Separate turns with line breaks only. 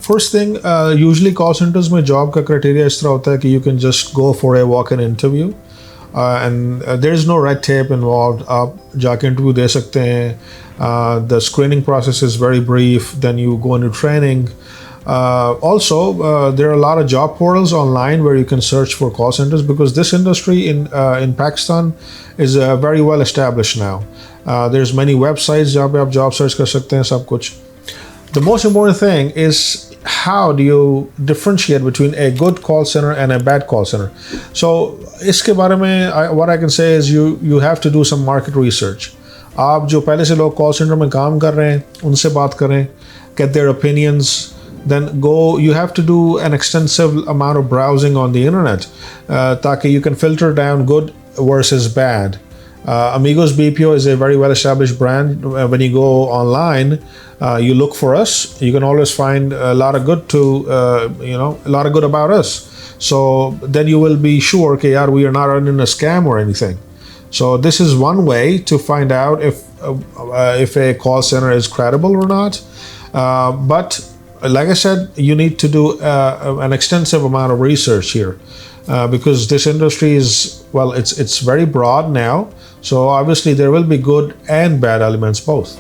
first thing, usually call centers में job का criteria इस तरह होता है कि you can just go for a walk-in interview. And there is no red tape involved. आप जाके interview दे सकते हैं. The screening process is very brief. Then you go into training. Also, there are a lot of job portals online where you can search for call centers because this industry in Pakistan is very well established now. There's many websites जहाँ पे आप job search कर सकते हैं सब कुछ. The most important thing is how do you differentiate between a good call center and a bad call center. So इसके बारे में what I can say is you have to do some market research. आप जो पहले से लोग call center में काम कर रहे हैं उनसे बात करें, get their opinions. Then you have to do an extensive amount of browsing on the internet ताकि you can filter down good versus bad. Amigos Bpo is a very well established brand. When you go online, you look for us. You can always find a lot of good a lot of good about us. So then you will be sure that yaar, we are not running a scam or anything. So this is one way to find out if a call center is credible or not. But like I said, you need to do an extensive amount of research here because this industry is, well, it's very broad now. So obviously there will be good and bad elements both.